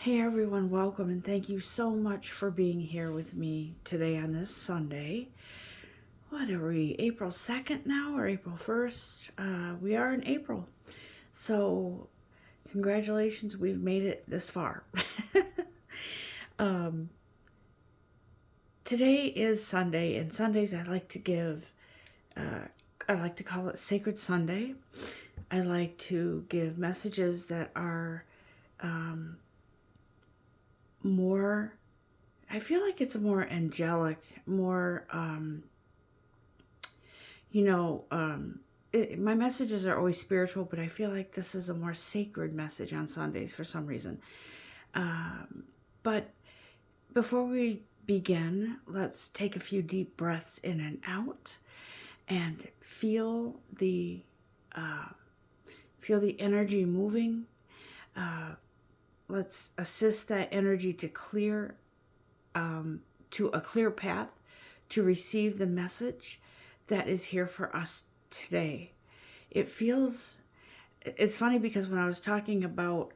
Hey everyone, welcome and thank you so much for being here with me today on this Sunday. What are we, April 2nd now or April 1st? We are in April. So, congratulations, we've made it this far. Today is Sunday, and Sundays I like to I like to call it Sacred Sunday. I like to give messages that are more, I feel like it's more angelic, more, my messages are always spiritual, but I feel like this is a more sacred message on Sundays for some reason. But before we begin, let's take a few deep breaths in and out and feel the energy moving. Let's assist that energy to to a clear path to receive the message that is here for us today. It's funny because when I was talking about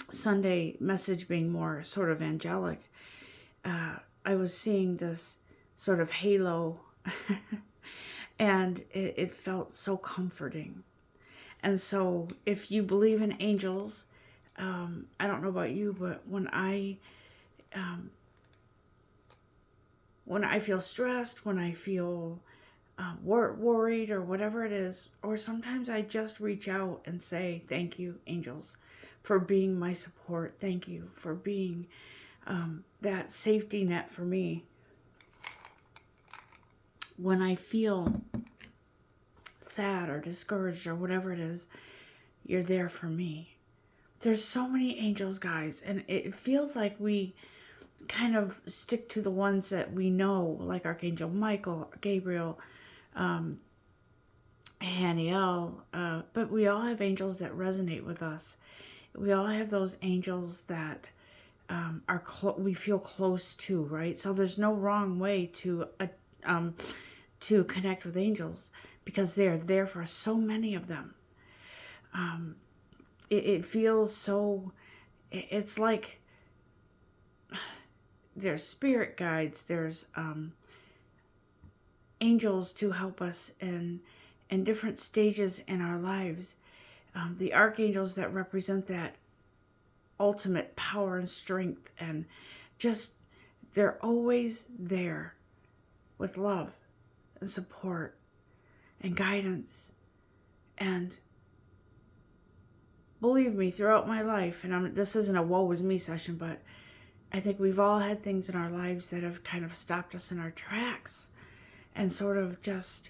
Sunday message being more sort of angelic, I was seeing this sort of halo and it felt so comforting. And so if you believe in angels, I don't know about you, but when I feel stressed, when I feel worried or whatever it is, or sometimes I just reach out and say, thank you, angels, for being my support. Thank you for being that safety net for me. When I feel sad or discouraged or whatever it is, you're there for me. There's so many angels, guys, and it feels like we kind of stick to the ones that we know, like Archangel Michael, Gabriel, Haniel, but we all have angels that resonate with us. We all have those angels that we feel close to, right? So there's no wrong way to connect with angels because they're there for us, so many of them. It feels so, it's like there's spirit guides, there's angels to help us in different stages in our lives. The archangels that represent that ultimate power and strength, and just they're always there with love and support and guidance. And believe me, throughout my life, and this isn't a woe is me session, but I think we've all had things in our lives that have kind of stopped us in our tracks and sort of just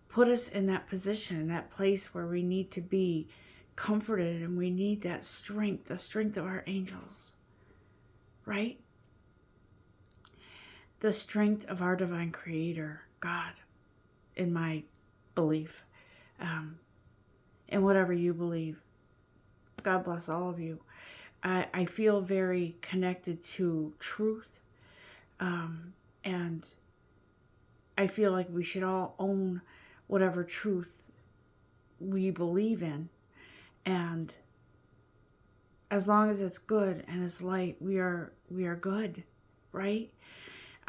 put us in that position, that place where we need to be comforted and we need that strength, the strength of our angels, right? The strength of our divine creator, God, in my belief. In whatever you believe. God bless all of you. I feel very connected to truth. And I feel like we should all own whatever truth we believe in. And as long as it's good and it's light, we are good, right?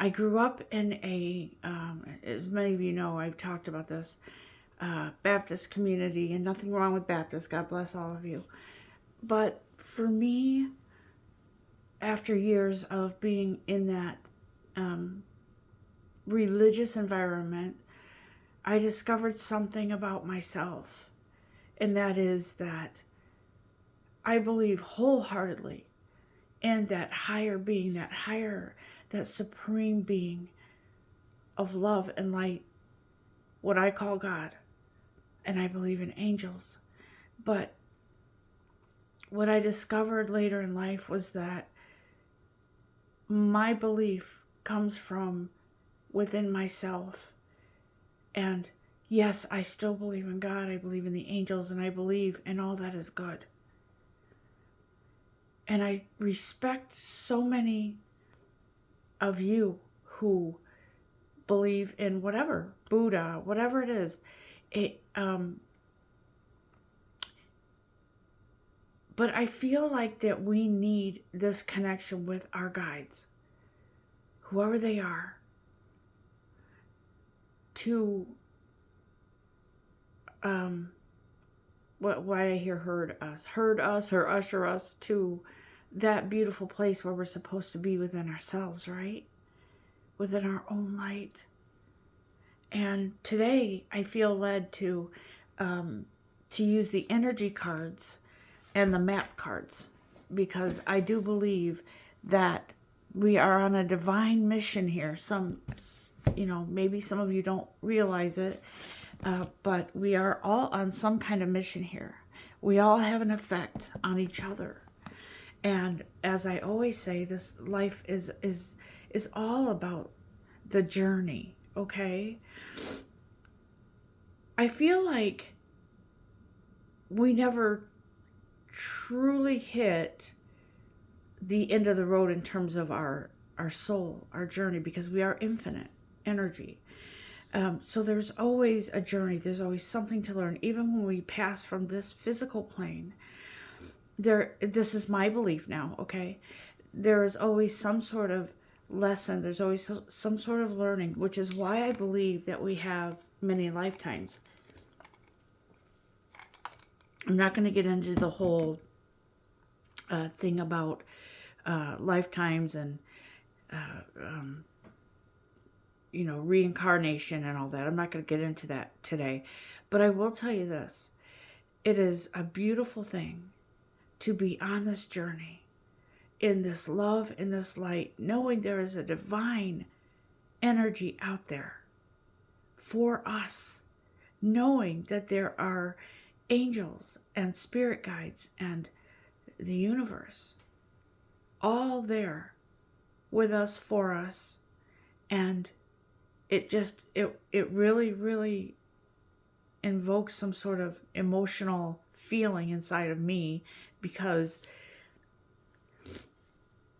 I grew up in as many of you know, I've talked about this, Baptist community, and nothing wrong with Baptists. God bless all of you. But for me, after years of being in that religious environment, I discovered something about myself. And that is that I believe wholeheartedly in that higher being, that supreme being of love and light, what I call God. And I believe in angels. But what I discovered later in life was that my belief comes from within myself. And yes, I still believe in God, I believe in the angels, and I believe in all that is good. And I respect so many of you who believe in whatever, Buddha, whatever it is. But I feel like that we need this connection with our guides, whoever they are, to what I hear herd us or usher us to that beautiful place where we're supposed to be within ourselves, right? Within our own light. And today I feel led to use the energy cards and the map cards, because I do believe that we are on a divine mission here. Maybe some of you don't realize it, but we are all on some kind of mission here. We all have an effect on each other. And as I always say, this life is all about the journey, okay? I feel like we never truly hit the end of the road in terms of our soul, our journey, because we are infinite energy. So there's always a journey. There's always something to learn. Even when we pass from this physical plane, this is my belief now, okay? There is always some sort of lesson. There's always some sort of learning, which is why I believe that we have many lifetimes. I'm not going to get into the whole thing about lifetimes and reincarnation and all that. I'm not going to get into that today. But I will tell you this. It is a beautiful thing to be on this journey, in this love, in this light, knowing there is a divine energy out there for us, knowing that there are angels and spirit guides and the universe all there with us, for us. And it really, really invokes some sort of emotional feeling inside of me, because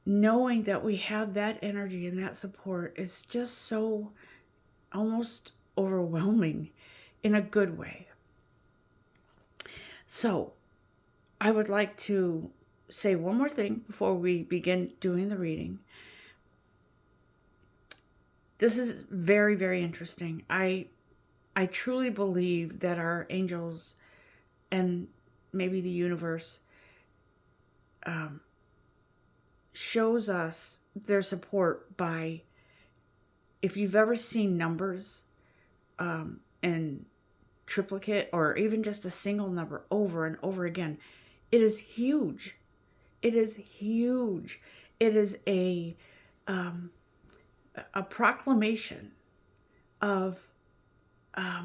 knowing that we have that energy and that support is just so almost overwhelming in a good way. So I would like to say one more thing before we begin doing the reading. This is very, very interesting. I truly believe that our angels and maybe the universe shows us their support by, if you've ever seen numbers in triplicate or even just a single number over and over again, it is huge. It is huge. It is a proclamation of I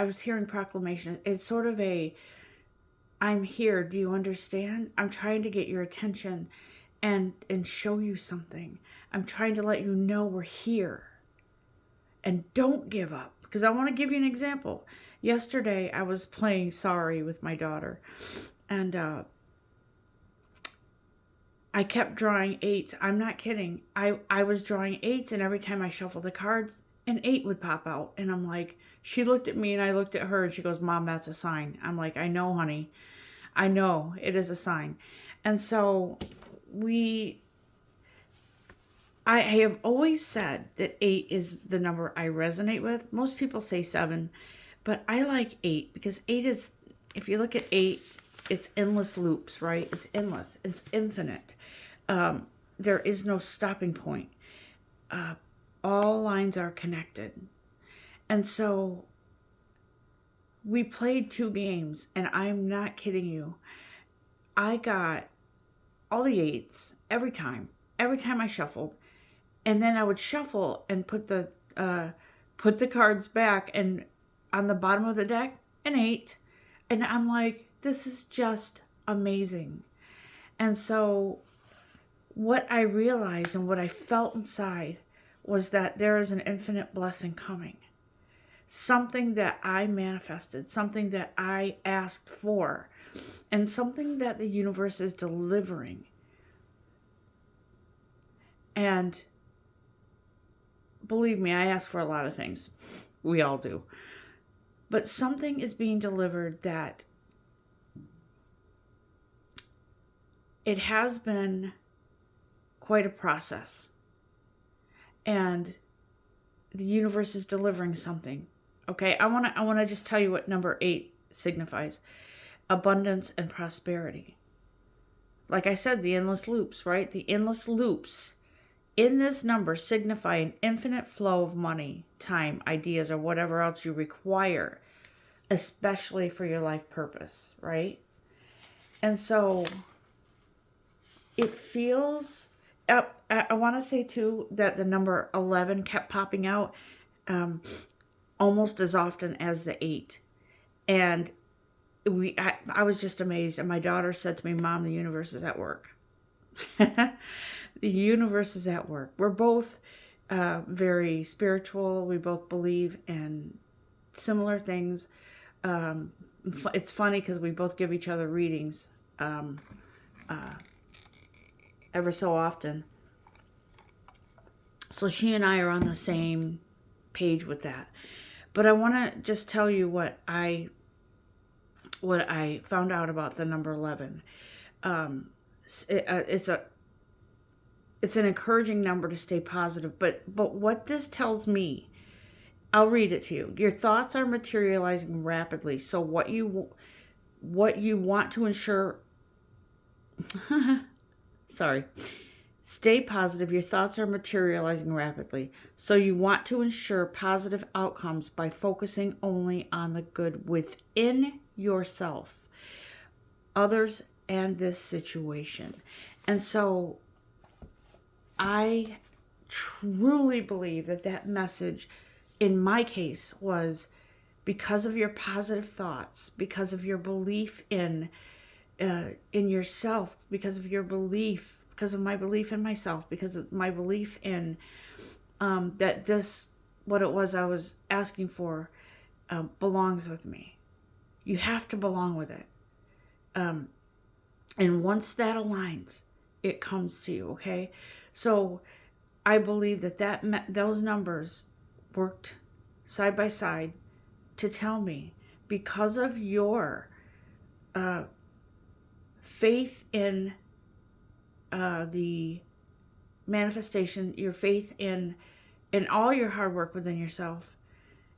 was hearing proclamation. It's sort of a, I'm here. Do you understand? I'm trying to get your attention and show you something. I'm trying to let you know we're here. And don't give up. Because I want to give you an example. Yesterday, I was playing Sorry with my daughter. And I kept drawing 8s. I'm not kidding. I was drawing 8s, and every time I shuffled the cards, an 8 would pop out. And I'm like, she looked at me and I looked at her and she goes, Mom, that's a sign. I'm like, I know, honey. I know it is a sign. And so I have always said that 8 is the number I resonate with. Most people say 7, but I like 8 because 8 is, if you look at 8, it's endless loops, right? It's endless. It's infinite. There is no stopping point. All lines are connected. And so we played 2 games, and I'm not kidding you. I got all the 8s every time I shuffled. And then I would shuffle and put the cards back, and on the bottom of the deck, an 8. And I'm like, this is just amazing. And so what I realized and what I felt inside was that there is an infinite blessing coming. Something that I manifested, something that I asked for, and something that the universe is delivering. And believe me, I ask for a lot of things. We all do. But something is being delivered that it has been quite a process. And the universe is delivering something. Okay, I want to just tell you what number 8 signifies. Abundance and prosperity. Like I said, the endless loops, right? The endless loops in this number signify an infinite flow of money, time, ideas, or whatever else you require, especially for your life purpose, right? And so it feels, I want to say too that the number 11 kept popping out almost as often as the 8. And I was just amazed. And my daughter said to me, Mom, the universe is at work. The universe is at work. We're both very spiritual. We both believe in similar things. It's funny because we both give each other readings ever so often. So she and I are on the same page with that. But I want to just tell you what I found out about the number 11. It's an encouraging number to stay positive. But what this tells me, I'll read it to you. Your thoughts are materializing rapidly. So what you want to ensure. Sorry. Stay positive. Your thoughts are materializing rapidly. So you want to ensure positive outcomes by focusing only on the good within yourself, others, and this situation. And so I truly believe that message, in my case, was because of your positive thoughts, because of your belief in yourself, because of my belief in myself, because of my belief in that this, what it was I was asking for, belongs with me. You have to belong with it. And once that aligns, it comes to you, okay? So I believe those numbers worked side by side to tell me, because of your faith in the manifestation, your faith in all your hard work within yourself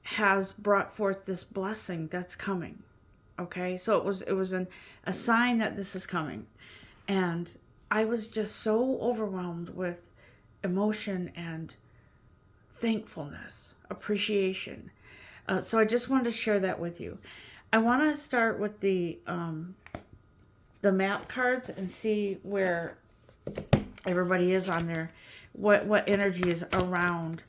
has brought forth this blessing that's coming. Okay, so it was a sign that this is coming. And I was just so overwhelmed with emotion and thankfulness, appreciation. So I just wanted to share that with you. I want to start with the map cards and see where everybody is on there, what energy is around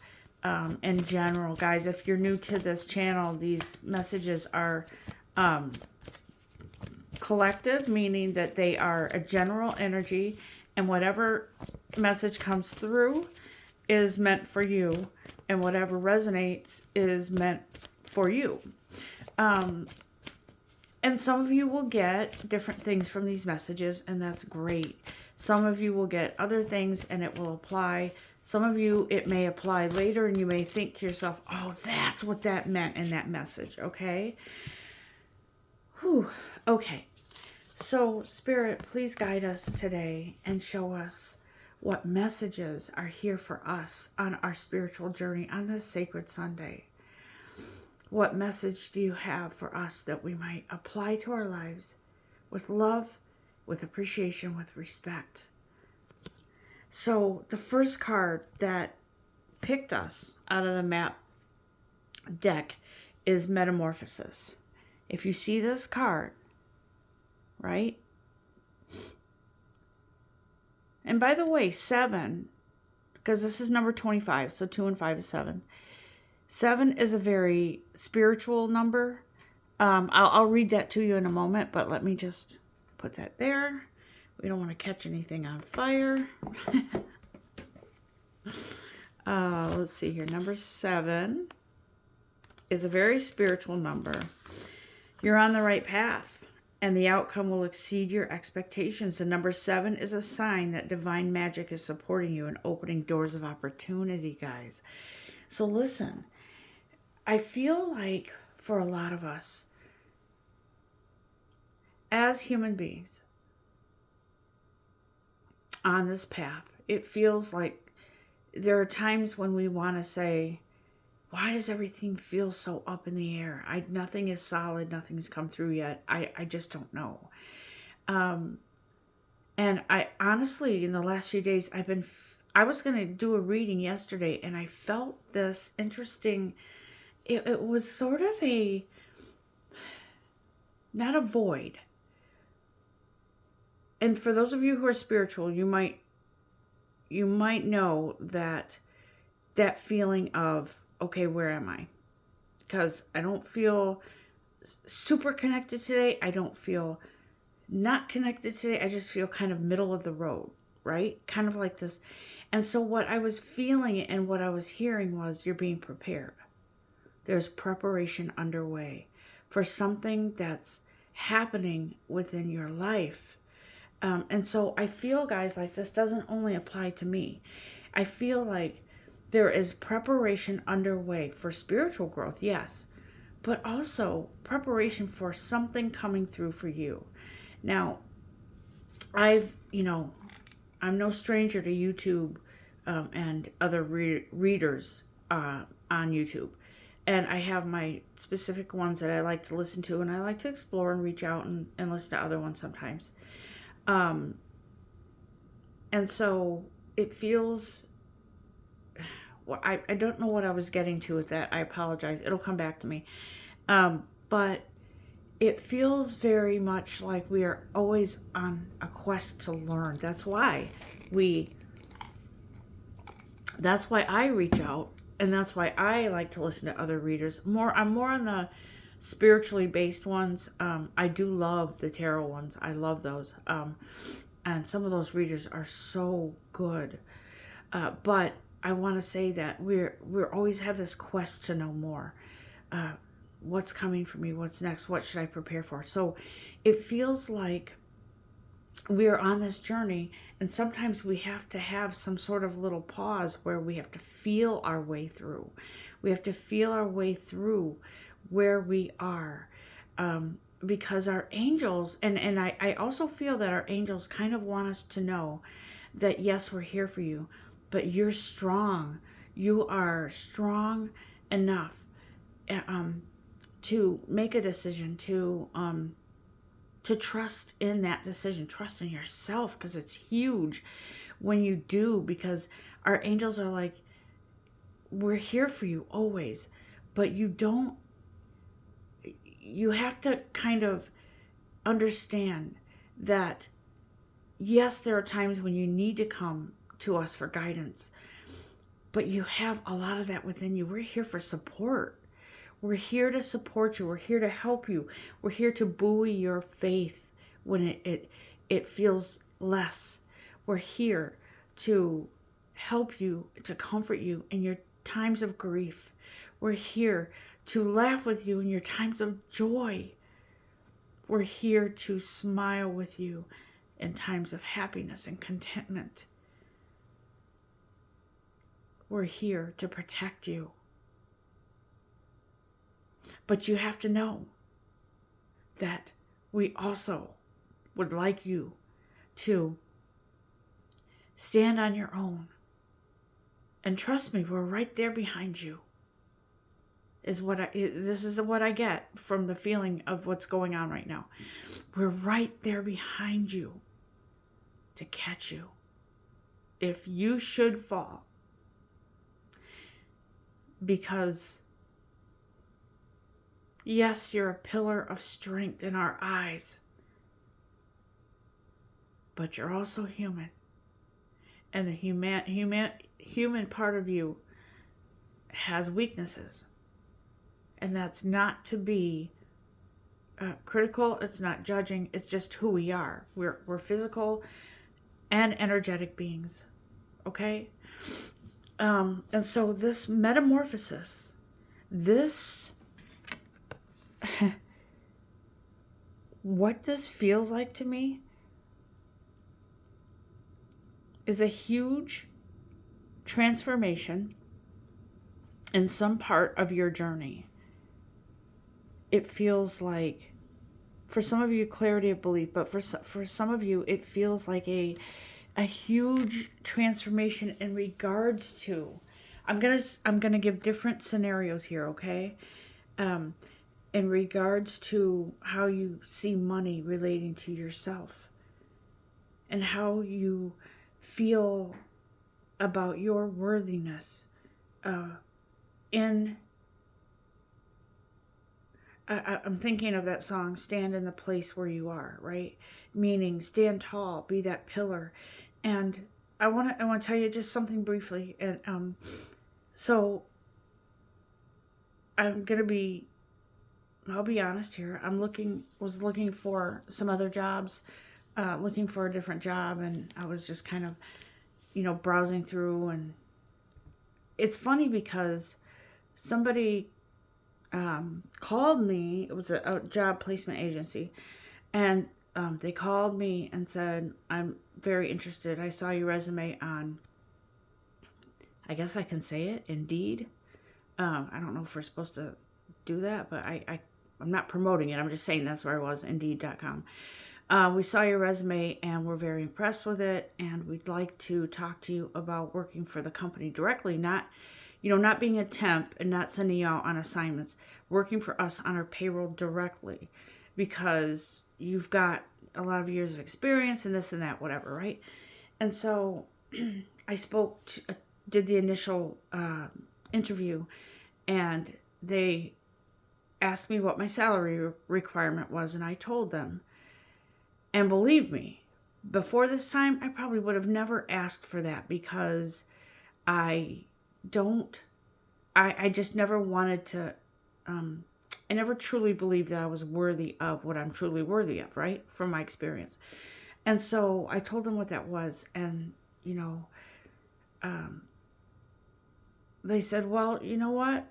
in general. Guys, if you're new to this channel, these messages are collective, meaning that they are a general energy, and whatever message comes through is meant for you, and whatever resonates is meant for you. And some of you will get different things from these messages, and that's great. Some of you will get other things and it will apply. Some of you, it may apply later, and you may think to yourself, oh, that's what that meant in that message, okay? Whew. Okay. So, Spirit, please guide us today and show us what messages are here for us on our spiritual journey on this sacred Sunday. What message do you have for us that we might apply to our lives with love, with appreciation, with respect? So the first card that picked us out of the map deck is Metamorphosis. If you see this card, right? And by the way, 7, because this is number 25, so 2 and 5 is 7. 7 is a very spiritual number. I'll read that to you in a moment, but let me just put that there. We don't want to catch anything on fire. Let's see here. Number 7 is a very spiritual number. You're on the right path, and the outcome will exceed your expectations. The number 7 is a sign that divine magic is supporting you and opening doors of opportunity, guys. So listen, I feel like for a lot of us. As human beings on this path, it feels like there are times when we want to say, why does everything feel so up in the air? Nothing is solid. Nothing's come through yet. I just don't know. And I honestly, in the last few days, I was going to do a reading yesterday, and I felt this interesting, it was sort of not a void. And for those of you who are spiritual, you might know that feeling of, okay, where am I? Because I don't feel super connected today. I don't feel not connected today. I just feel kind of middle of the road, right? Kind of like this. And so what I was feeling and what I was hearing was, you're being prepared. There's preparation underway for something that's happening within your life. And so I feel, guys, like this doesn't only apply to me. I feel like there is preparation underway for spiritual growth, yes, but also preparation for something coming through for you. Now, I'm no stranger to YouTube and other readers on YouTube. And I have my specific ones that I like to listen to, and I like to explore and reach out and listen to other ones sometimes. And so it feels, well, I don't know what I was getting to with that. I apologize. It'll come back to me. But it feels very much like we are always on a quest to learn. That's why I reach out, and that's why I like to listen to other readers. I'm more on the spiritually based ones. I do love the tarot ones. I love those. And some of those readers are so good. But I want to say that we're always have this quest to know more. What's coming for me? What's next? What should I prepare for? So it feels like we are on this journey, and sometimes we have to have some sort of little pause where we have to feel our way through. We have to feel our way through where we are, because our angels, and I also feel that our angels kind of want us to know that, yes, we're here for you, but you're strong. You are strong enough to make a decision, to trust in that decision, trust in yourself, because it's huge when you do, because our angels are like, we're here for you always, but you have to kind of understand that, yes, there are times when you need to come to us for guidance, but you have a lot of that within you. We're here for support. We're here to support you. We're here to help you. We're here to buoy your faith when it feels less. We're here to help you, to comfort you in your times of grief. We're here to laugh with you in your times of joy. We're here to smile with you in times of happiness and contentment. We're here to protect you. But you have to know that we also would like you to stand on your own. And trust me, we're right there behind you. This is what I get from the feeling of what's going on right now. We're right there behind you to catch you if you should fall. Because yes, you're a pillar of strength in our eyes, but you're also human. And the human part of you has weaknesses. And that's not to be critical. It's not judging. It's just who we are. We're physical and energetic beings. Okay? And so this metamorphosis, what this feels like to me is a huge transformation in some part of your journey. it feels like, for some of you, clarity of belief, but for some of you, it feels like a huge transformation in regards to. I'm gonna give different scenarios here, okay? Um, in regards to how you see money relating to yourself and how you feel about your worthiness. In I'm thinking of that song, Stand in the Place Where You Are, right? Meaning, stand tall, be that pillar. And I want to tell you just something briefly. And so I'll be honest here. Was looking for some other jobs, looking for a different job. And I was just kind of, browsing through. And it's funny because somebody called me. It was a job placement agency, and they called me and said, "I'm very interested. I saw your resume on, I guess I can say it, Indeed." I don't know if we're supposed to do that, but I'm not promoting it. I'm just saying that's where I was, Indeed.com. We saw your resume and we're very impressed with it, and we'd like to talk to you about working for the company directly, not being a temp and not sending you out on assignments, working for us on our payroll directly, because you've got a lot of years of experience and this and that, whatever, right? And so I did the initial interview, and they asked me what my salary requirement was, and I told them. And believe me, before this time, I probably would have never asked for that, because I just never wanted to, I never truly believed that I was worthy of what I'm truly worthy of, right? From my experience. And so I told them what that was. And, they said, well, you know what?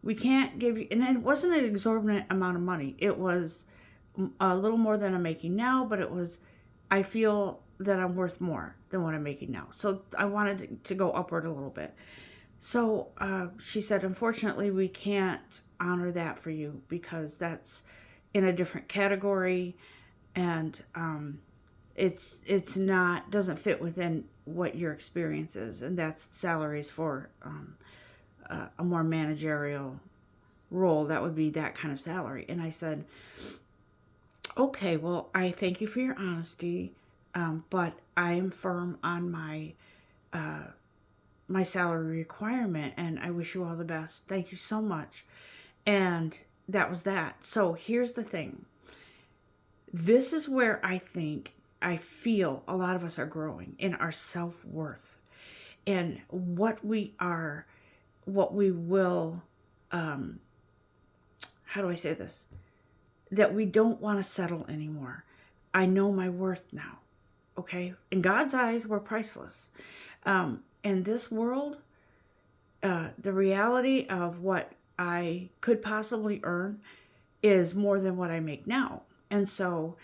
We can't give you, and it wasn't an exorbitant amount of money. It was a little more than I'm making now, but I feel that I'm worth more than what I'm making now. So I wanted to go upward a little bit. So she said, unfortunately, we can't honor that for you, because that's in a different category, and doesn't fit within what your experience is, and that's salaries for a more managerial role. That would be that kind of salary. And I said, okay, well, I thank you for your honesty, but I am firm on my salary requirement, and I wish you all the best. Thank you so much. And that was that. So here's the thing. This is where I feel a lot of us are growing in our self-worth, and what we will, how do I say this? That we don't want to settle anymore. I know my worth now. Okay? In God's eyes, we're priceless. In this world, the reality of what I could possibly earn is more than what I make now. And so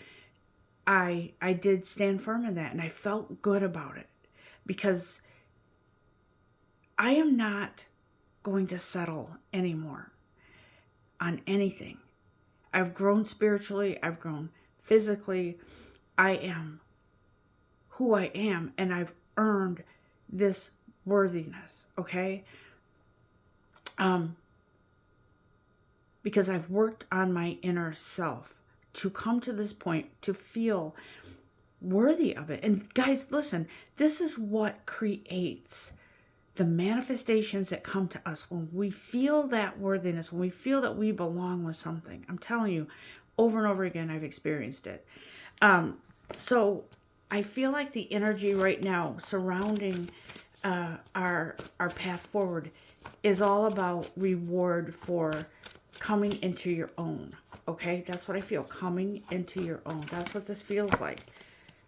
I did stand firm in that, and I felt good about it, because I am not going to settle anymore on anything. I've grown spiritually, I've grown physically. I am who I am, and I've earned this worthiness, okay? Because I've worked on my inner self to come to this point, to feel worthy of it. And guys, listen, this is what creates the manifestations that come to us when we feel that worthiness, when we feel that we belong with something. I'm telling you, over and over again, I've experienced it. So I feel like the energy right now surrounding our path forward is all about reward for coming into your own. Okay, that's what I feel. Coming into your own. That's what this feels like.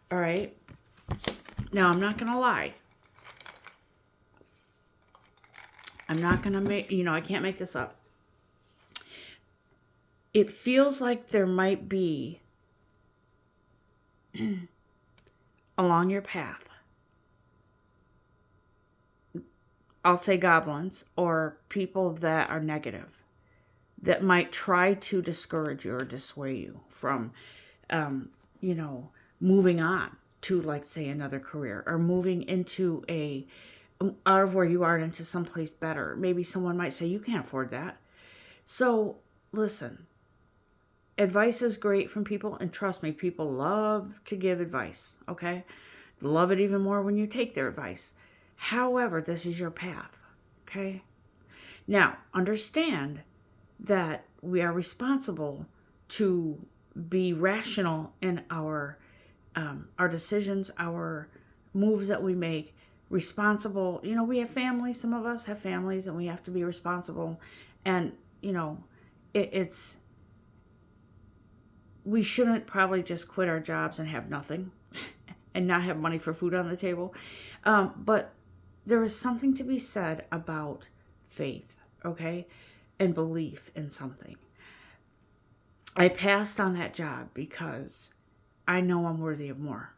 All right. Now, I'm not gonna lie. I'm not gonna I can't make this up. It feels like there might be along your path, I'll say goblins, or people that are negative, that might try to discourage you or dissuade you from, you know, moving on to, like, say, another career, or moving into out of where you are into someplace better. Maybe someone might say, you can't afford that. So listen, advice is great from people, and trust me, people love to give advice, okay? Love it even more when you take their advice. However, this is your path, okay? Now, understand that we are responsible to be rational in our decisions, our moves that we make. Responsible, you know, we have families. Some of us have families, and we have to be responsible. And you know, it's we shouldn't probably just quit our jobs and have nothing, and not have money for food on the table. But there is something to be said about faith, okay, and belief in something. I passed on that job because I know I'm worthy of more,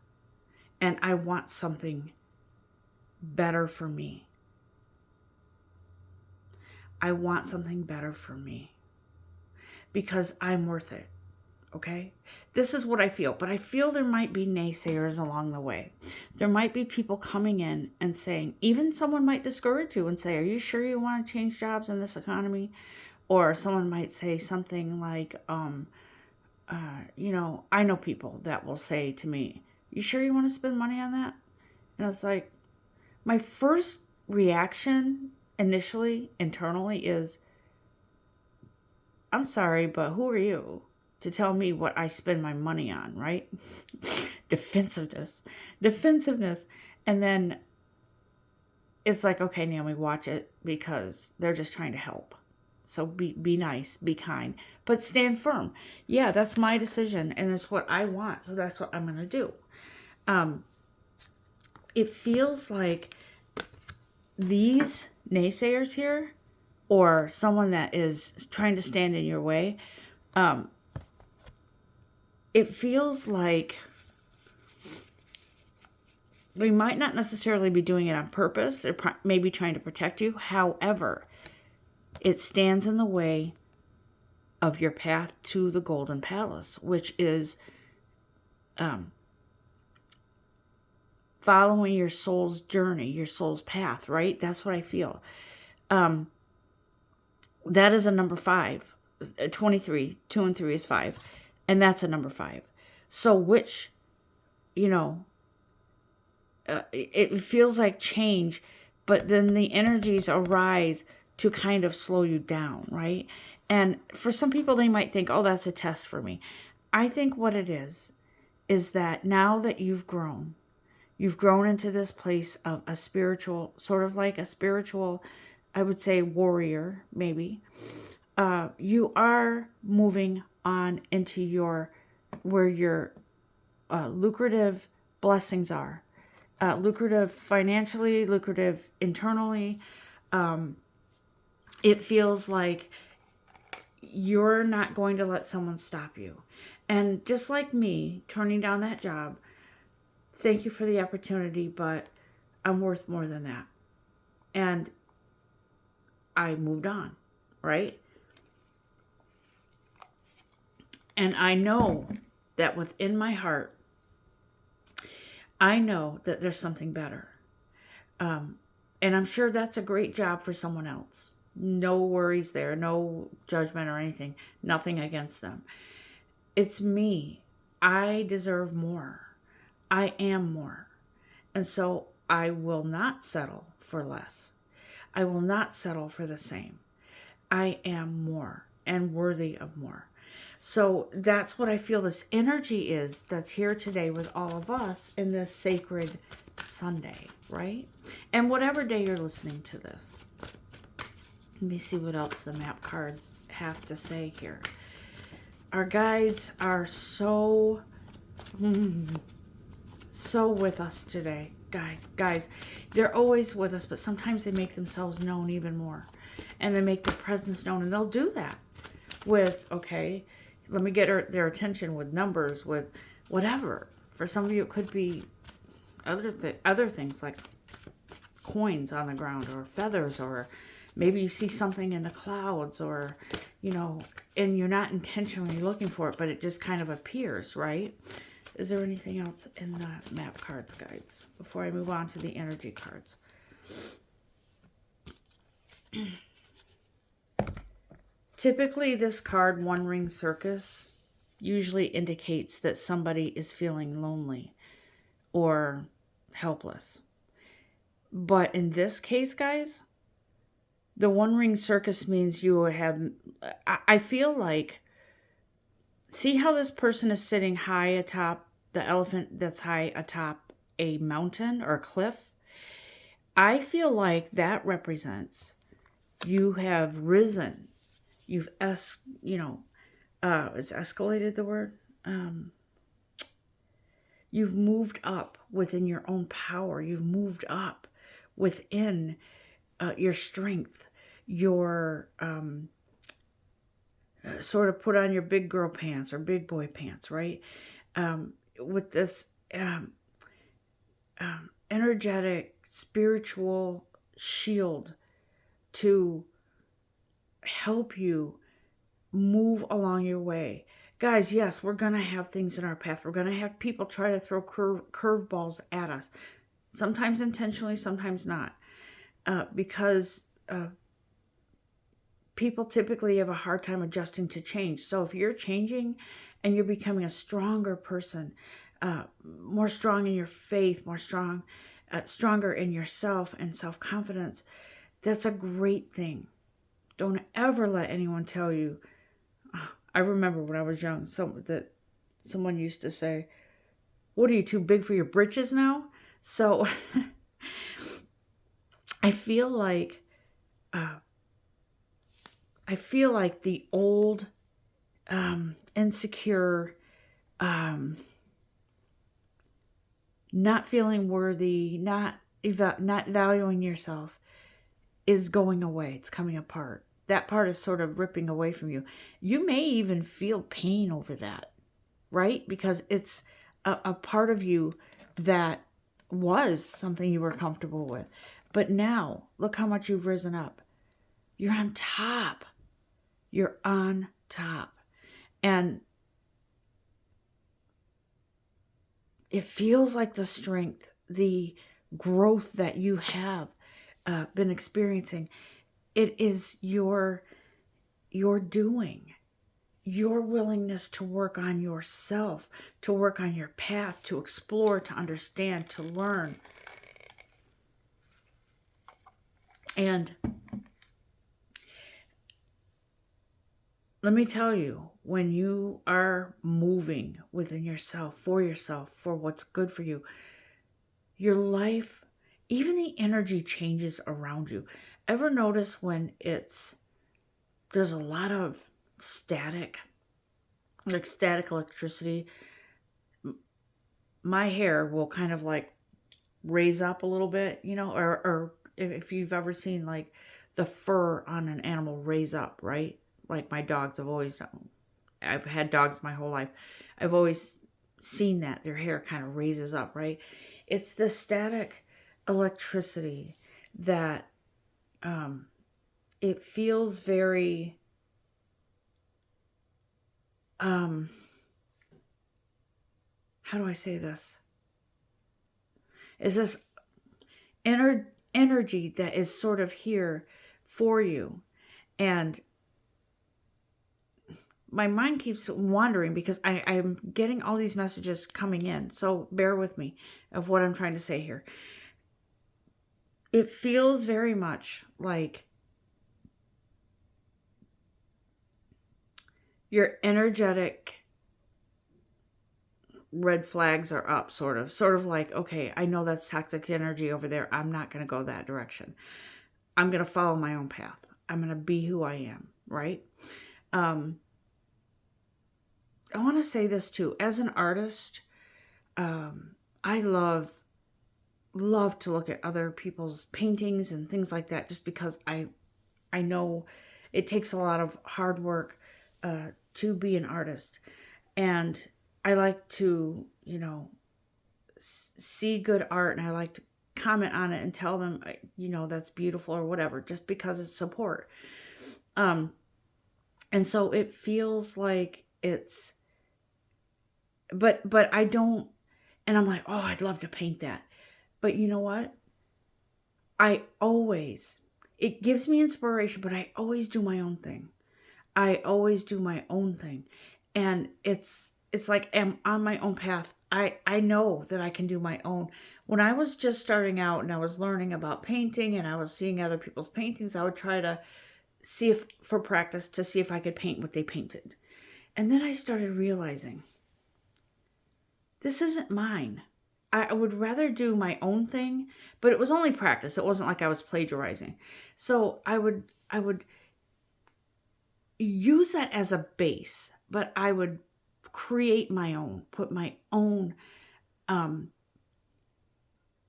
and I want something better for me. I want something better for me because I'm worth it. Okay? This is what I feel, but I feel there might be naysayers along the way. There might be people coming in and saying, even someone might discourage you and say, are you sure you want to change jobs in this economy? Or someone might say something like, you know, I know people that will say to me, you sure you want to spend money on that? And it's like, my first reaction initially, internally, is, I'm sorry, but who are you to tell me what I spend my money on, right? Defensiveness. And then it's like, okay, Naomi, watch it, because they're just trying to help. So be nice, be kind, but stand firm. Yeah, that's my decision, and it's what I want, so that's what I'm going to do. It feels like these naysayers here, or someone that is trying to stand in your way, it feels like they might not necessarily be doing it on purpose. They're maybe trying to protect you. However, it stands in the way of your path to the Golden Palace, which is following your soul's journey, your soul's path, right? That's what I feel. That is a number 5. 23, 2 and 3 is 5. And that's a number 5. So which, you know, it feels like change, but then the energies arise to kind of slow you down, right? And for some people, they might think, oh, that's a test for me. I think what it is that now that you've grown into this place of a spiritual, sort of like a spiritual, I would say, warrior, maybe. You are moving on into where your lucrative blessings are. Lucrative financially, lucrative internally. It feels like you're not going to let someone stop you. And just like me, turning down that job, thank you for the opportunity, but I'm worth more than that. And I moved on, right? And I know that within my heart, I know that there's something better. And I'm sure that's a great job for someone else. No worries there, no judgment or anything, nothing against them. It's me. I deserve more. I am more. And so I will not settle for less. I will not settle for the same. I am more and worthy of more. So that's what I feel this energy is that's here today with all of us in this sacred Sunday, right? And whatever day you're listening to this. Let me see what else the map cards have to say here. Our guides are so with us today. Guys, they're always with us, but sometimes they make themselves known even more. And they make their presence known. And they'll do that with, okay, let me get their attention with numbers, with whatever. For some of you, it could be other things like coins on the ground, or feathers, or, Maybe you see something in the clouds, or, and you're not intentionally looking for it, but it just kind of appears, right? Is there anything else in the map cards, guides, before I move on to the energy cards? Typically, this card, One Ring Circus, usually indicates that somebody is feeling lonely or helpless. But in this case, guys, the One Ring Circus means you have, I feel like, see how this person is sitting high atop the elephant that's high atop a mountain or a cliff? I feel like that represents you have risen. You've, it's escalated, the word. You've moved up within your own power. You've moved up within your strength, your sort of put on your big girl pants or big boy pants, right? With this energetic, spiritual shield to help you move along your way. Guys, yes, we're going to have things in our path. We're going to have people try to throw curveballs at us. Sometimes intentionally, sometimes not. Because people typically have a hard time adjusting to change. So if you're changing and you're becoming a stronger person, more strong in your faith, stronger in yourself and self-confidence, that's a great thing. Don't ever let anyone tell you. I remember when I was young, someone used to say, "What are you, too big for your britches now?" So I feel like the old, insecure, not feeling worthy, not valuing yourself is going away. It's coming apart. That part is sort of ripping away from you. You may even feel pain over that, right? Because it's a part of you that was something you were comfortable with. But now, look how much you've risen up. You're on top. You're on top. And it feels like the strength, the growth that you have been experiencing, it is your doing, your willingness to work on yourself, to work on your path, to explore, to understand, to learn. And let me tell you, when you are moving within yourself, for what's good for you, your life, even the energy changes around you. Ever notice when there's a lot of static, like static electricity? My hair will kind of like raise up a little bit, or if you've ever seen like the fur on an animal raise up, right? Like my dogs, I've had dogs my whole life. I've always seen that their hair kind of raises up, right? It's the static electricity that it feels very how do I say this? Is this energy that is sort of here for you. And my mind keeps wandering because I'm getting all these messages coming in. So bear with me of what I'm trying to say here. It feels very much like your energetic red flags are up, sort of like, okay, I know that's toxic energy over there. I'm not going to go that direction. I'm going to follow my own path. I'm going to be who I am, right? I want to say this too. As an artist, I love to look at other people's paintings and things like that, just because I know it takes a lot of hard work to be an artist. And I like to, see good art, and I like to comment on it and tell them, that's beautiful or whatever, just because it's support. And so it feels like it's, but I don't, and I'm like, oh, I'd love to paint that. But you know what? It gives me inspiration, but I always do my own thing. I always do my own thing. And it's like I'm on my own path. I know that I can do my own. When I was just starting out and I was learning about painting and I was seeing other people's paintings, I would try to see if, for practice, to see if I could paint what they painted. And then I started realizing this isn't mine. I would rather do my own thing, but it was only practice. It wasn't like I was plagiarizing. So I would use that as a base, but I would create my own, put my own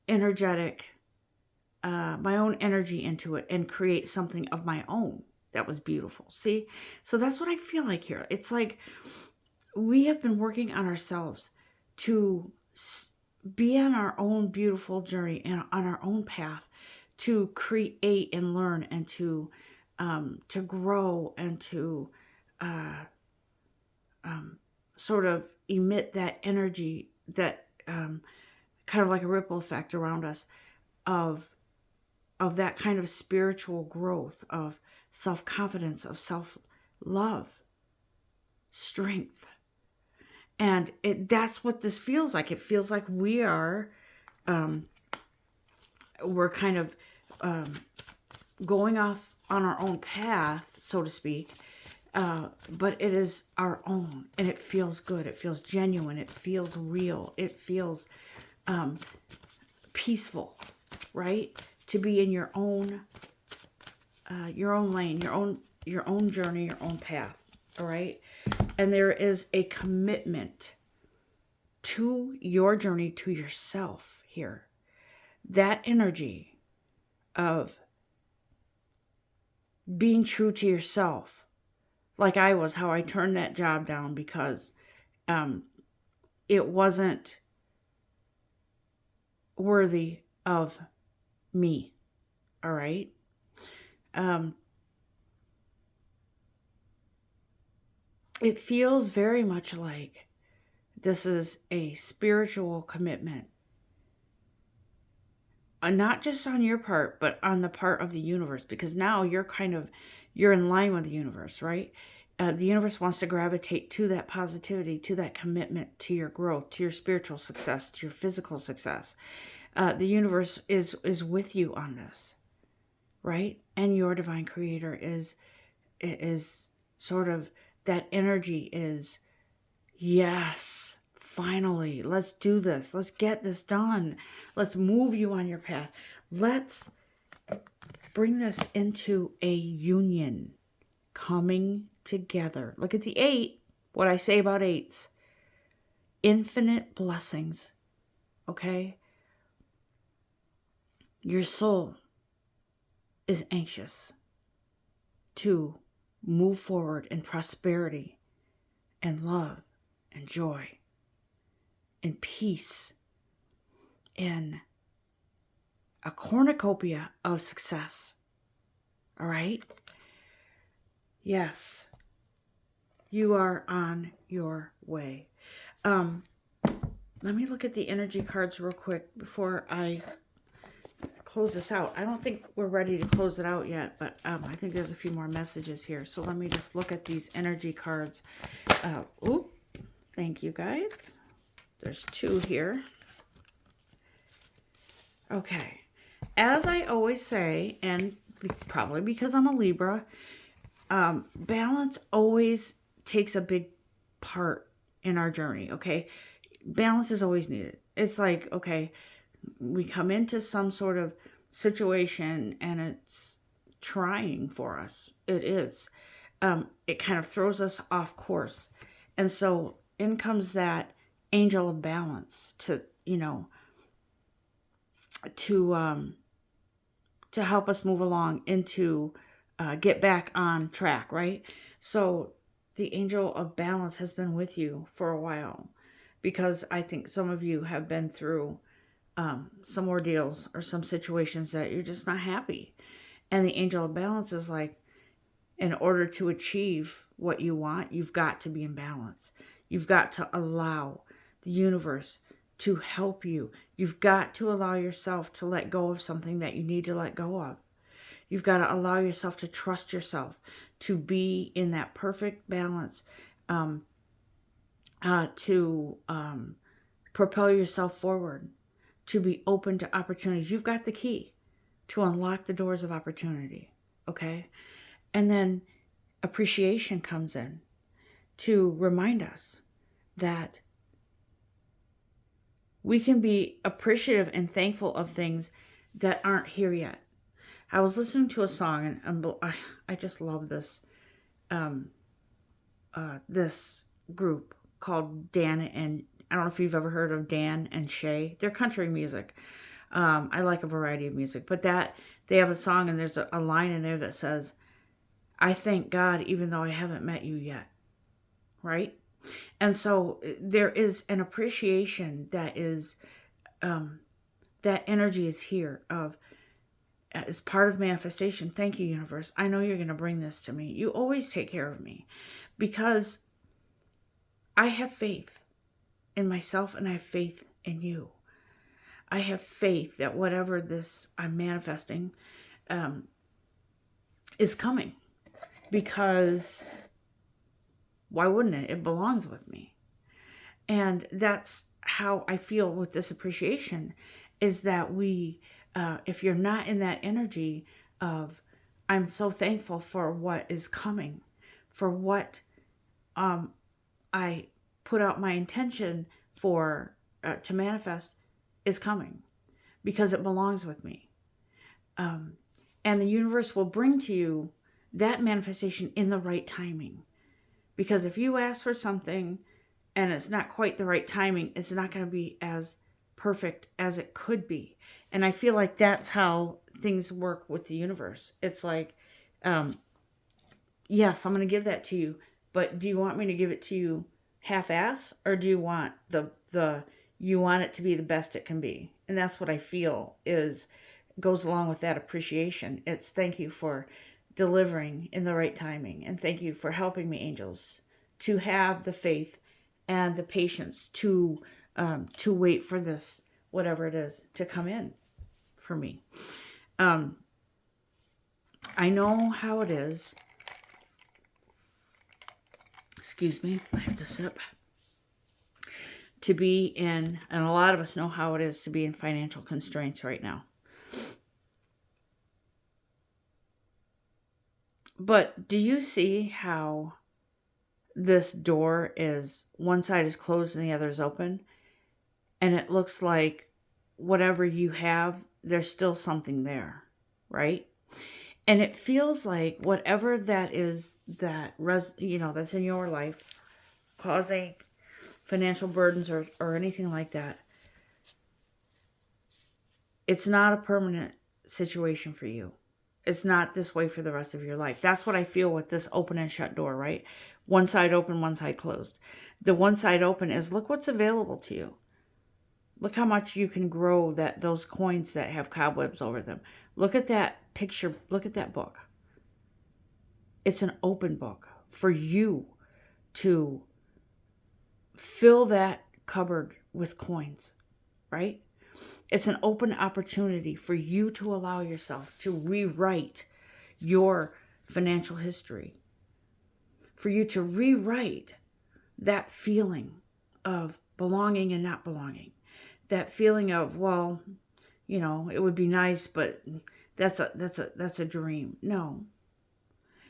energetic, my own energy into it and create something of my own that was beautiful. See? So that's what I feel like here. It's like we have been working on ourselves to be on our own beautiful journey and on our own path to create and learn and to grow and to sort of emit that energy that kind of like a ripple effect around us of that kind of spiritual growth, of self-confidence, of self-love, strength. And that's what this feels like. It feels like we're kind of going off on our own path, so to speak, but it is our own, and it feels good. It feels genuine. It feels real. It feels peaceful, right? To be in your own lane, your own journey, your own path. All right. And there is a commitment to your journey, to yourself here. That energy of being true to yourself, like I was, how I turned that job down because it wasn't worthy of me. All right. It feels very much like this is a spiritual commitment, not just on your part, but on the part of the universe, because now you're in line with the universe, right? The universe wants to gravitate to that positivity, to that commitment, to your growth, to your spiritual success, to your physical success. The universe is with you on this, right? And your divine creator is sort of, that energy is, yes, finally, let's do this. Let's get this done. Let's move you on your path. Let's bring this into a union, coming together. Look at the 8, what I say about 8s. Infinite blessings, okay? Your soul is anxious to move forward in prosperity and love and joy and peace and a cornucopia of success. All right? Yes, you are on your way. Let me look at the energy cards real quick before I close this out. I don't think we're ready to close it out yet, but I think there's a few more messages here. So let me just look at these energy cards. Thank you, guys. There's 2 here. Okay. As I always say, and probably because I'm a Libra, balance always takes a big part in our journey, okay? Balance is always needed. It's like, okay, we come into some sort of situation and it's trying for us. It is. It kind of throws us off course. And so in comes that angel of balance to help us move along into get back on track, right? So the angel of balance has been with you for a while, because I think some of you have been through some ordeals or some situations that you're just not happy. And the angel of balance is like, in order to achieve what you want, you've got to be in balance. You've got to allow the universe to help you. You've got to allow yourself to let go of something that you need to let go of. You've got to allow yourself to trust yourself, to be in that perfect balance, to propel yourself forward, to be open to opportunities. You've got the key to unlock the doors of opportunity, okay? And then appreciation comes in to remind us that we can be appreciative and thankful of things that aren't here yet. I was listening to a song, and I just love this this group called Dan, and I don't know if you've ever heard of Dan and Shay. They're country music. I like a variety of music, but that they have a song, and there's a line in there that says, "I thank God even though I haven't met you yet." Right? And so there is an appreciation that is that energy is here of as part of manifestation. Thank you, universe. I know you're going to bring this to me. You always take care of me because I have faith in myself and I have faith in you. I have faith that whatever this I'm manifesting is coming, because why wouldn't it? It belongs with me. And that's how I feel with this appreciation, is that we, if you're not in that energy of, I'm so thankful for what is coming, for what I put out my intention for to manifest is coming, because it belongs with me. And the universe will bring to you that manifestation in the right timing. Because if you ask for something and it's not quite the right timing, it's not going to be as perfect as it could be. And I feel like that's how things work with the universe. It's like, yes, I'm going to give that to you, but do you want me to give it to you half-ass, or do you want you want it to be the best it can be? And that's what I feel goes along with that appreciation. It's thank you for delivering in the right timing, and thank you for helping me, angels, to have the faith and the patience to wait for this, whatever it is, to come in for me. I know how it is. Excuse me, I have to sip. To be in, and a lot of us know how it is to be in financial constraints right now. But do you see how this door is, one side is closed and the other is open? And it looks like whatever you have, there's still something there, right? And it feels like whatever that is that's in your life causing financial burdens or anything like that, it's not a permanent situation for you. It's not this way for the rest of your life. That's what I feel with this open and shut door, right? One side open, one side closed. The one side open is, look what's available to you. Look how much you can grow those coins that have cobwebs over them. Look at that picture. Look at that book. It's an open book for you to fill that cupboard with coins, right? It's an open opportunity for you to allow yourself to rewrite your financial history, for you to rewrite that feeling of belonging and not belonging, that feeling of, well, it would be nice, but that's a dream. No,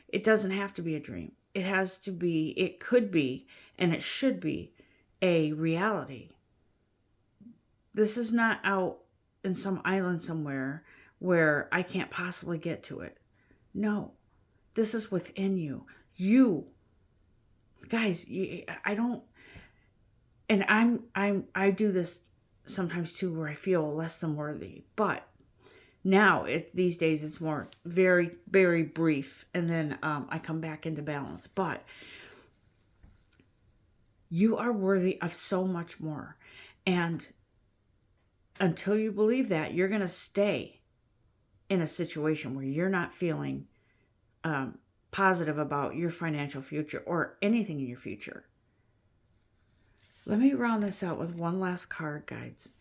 it doesn't have to be a dream. It could be, and it should be a reality. This is not out in some island somewhere where I can't possibly get to it. No, this is within you. You, guys, I don't, and I do this sometimes too, where I feel less than worthy. But now these days it's more very, very brief, and then I come back into balance. But you are worthy of so much more, and until you believe that, you're going to stay in a situation where you're not feeling positive about your financial future or anything in your future. Let me round this out with one last card, guides.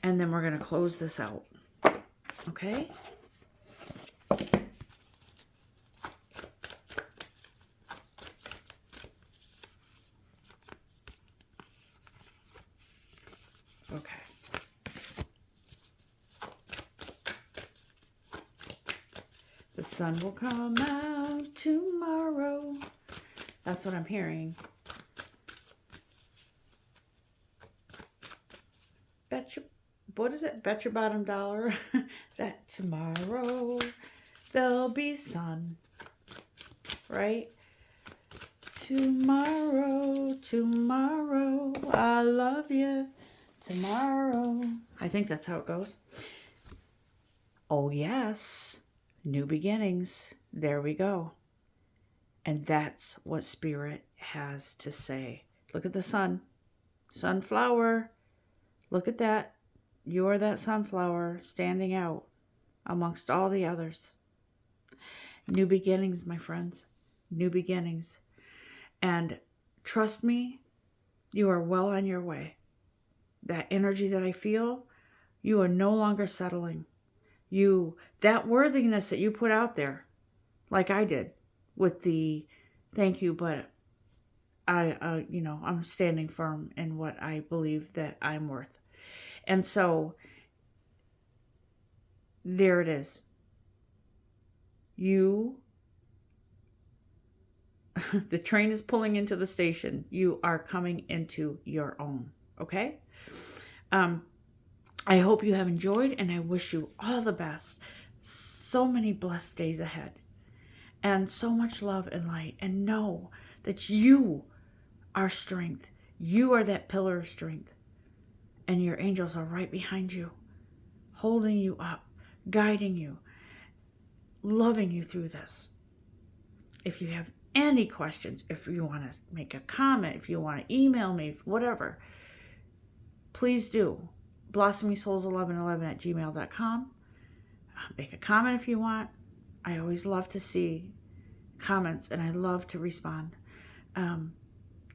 And then we're going to close this out. Okay? Okay. The sun will come out tomorrow. That's what I'm hearing. What is it? Bet your bottom dollar that tomorrow there'll be sun. Right? Tomorrow, tomorrow, I love you. Tomorrow. I think that's how it goes. Oh, yes. New beginnings. There we go. And that's what Spirit has to say. Look at the sun. Sunflower. Look at that. You are that sunflower standing out amongst all the others. New beginnings, my friends. New beginnings. And trust me, you are well on your way. That energy that I feel, you are no longer settling. That worthiness that you put out there, like I did with the thank you, but I'm standing firm in what I believe that I'm worth. And so there it is. The train is pulling into the station. You are coming into your own. Okay? I hope you have enjoyed, and I wish you all the best. So many blessed days ahead. And so much love and light. And know that you are strength. You are that pillar of strength. And your angels are right behind you, holding you up, guiding you, loving you through this. If you have any questions, if you want to make a comment, if you want to email me, whatever, please do. blossoming1111@gmail.com. Make a comment if you want. I always love to see comments, and I love to respond.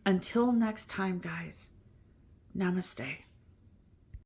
Until next time, guys, namaste.